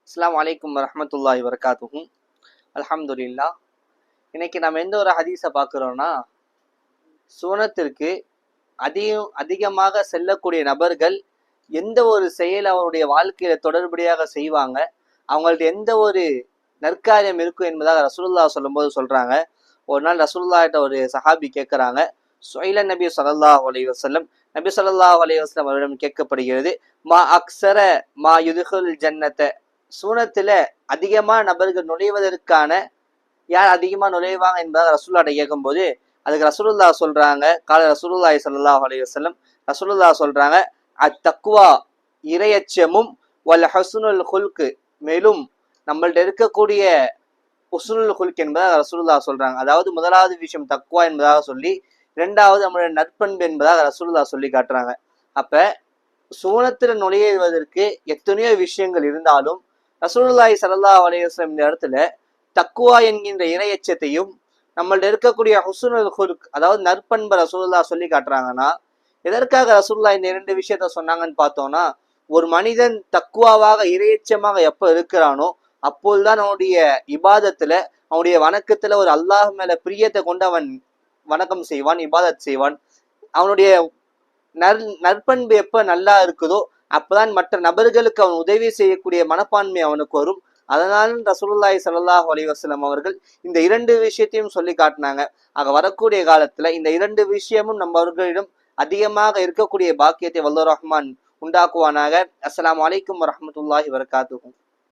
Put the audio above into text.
அஸ்ஸலாமு அலைக்கும் வரஹ்மத்துல்லாஹி வபரகாத்துஹு. அல்ஹம்துலில்லாஹ். இன்னைக்கு நம்ம எந்த ஒரு ஹதீஸை பார்க்குறோம்னா, சுவனத்திற்கு அதிகமாக செல்லக்கூடிய நபர்கள் எந்த ஒரு செயல் அவருடைய வாழ்க்கையில தொடர்படியாக செய்வாங்க, அவங்கள்ட்ட எந்த ஒரு நற்காரியம் இருக்கும் என்பதாக ரசூலுல்லாஹ் சொல்லும்போது சொல்றாங்க. ஒரு நாள் ரசூலுல்லாஹ்ட்ட ஒரு சஹாபி கேட்குறாங்க. சுஹைல நபி ஸல்லல்லாஹு அலைஹி வஸல்லம், நபி ஸல்லல்லாஹு அலைஹி வஸல்லம் அவரிடம் கேட்கப்படுகிறது, மா அக்ஸர மா யுதுகுல் ஜன்னத, சூனத்துல அதிகமான நபர்கள் நுழைவதற்கான யார் அதிகமா நுழைவாங்க என்பதாக ரசூலுல்லாஹ்ட்ட கேட்கும்போது, அதுக்கு ரசூலுல்லாஹ் சொல்றாங்க, கால ரசூலுல்லாஹி ஸல்லல்லாஹு அலைஹி வஸல்லம், ரசூலுல்லாஹ் சொல்றாங்க, அத்தக்வா இறையச்சமும், வல் ஹுஸ்னுல் குல்கு, மேலும் நம்மள்ட்ட இருக்கக்கூடிய ஹுஸ்னுல் குல்க் என்பதாக ரசூலுல்லாஹ் சொல்றாங்க. அதாவது முதலாவது விஷயம் தக்வா என்பதாக சொல்லி, இரண்டாவது நம்மளுடைய நற்பண்பு என்பதாக ரசூலுல்லாஹ் சொல்லி காட்டுறாங்க. அப்ப சூனத்துல நுழைவதற்கு எத்தனையோ விஷயங்கள் இருந்தாலும் ரசூலுல்லாஹி ஸல்லல்லாஹு அலைஹி வஸல்லம் இந்த இடத்துல தக்குவா என்கின்ற இறையச்சத்தையும் நம்மள்ட்ட இருக்கக்கூடிய ஹுஸ்னுல் குல்க் அதாவது நற்பண்பை ரசூலுல்லாஹ் சொல்லி காட்டுறாங்கன்னா, எதற்காக ரசூலுல்லாஹ் இந்த இரண்டு விஷயத்த சொன்னாங்கன்னு பார்த்தோம்னா, ஒரு மனிதன் தக்குவாவாக இறையச்சமாக எப்ப இருக்கிறானோ அப்போதுதான் அவனுடைய இபாதத்துல, அவனுடைய வணக்கத்துல ஒரு அல்லாஹ் மேல பிரியத்தை கொண்டு அவன் வணக்கம் செய்வான், இபாதத் செய்வான். அவனுடைய நற்பண்பு எப்ப நல்லா இருக்குதோ அப்பதான் மற்ற நபர்களுக்கு அவன் உதவி செய்யக்கூடிய மனப்பான்மை அவனுக்கு வரும். அதனால் ரசூலுல்லாஹி ஸல்லல்லாஹு அலைஹி வஸல்லம் அவர்கள் இந்த இரண்டு விஷயத்தையும் சொல்லி காட்டினாங்க. ஆக வரக்கூடிய காலத்துல இந்த இரண்டு விஷயமும் நம்மவர்களிடம் அதிகமாக இருக்கக்கூடிய பாக்கியத்தை வல்லர் ரஹ்மான் உண்டாக்குவானாக. அஸ்ஸலாமு அலைக்கும் வரஹ்மத்துல்லாஹி வபரகாத்துஹு.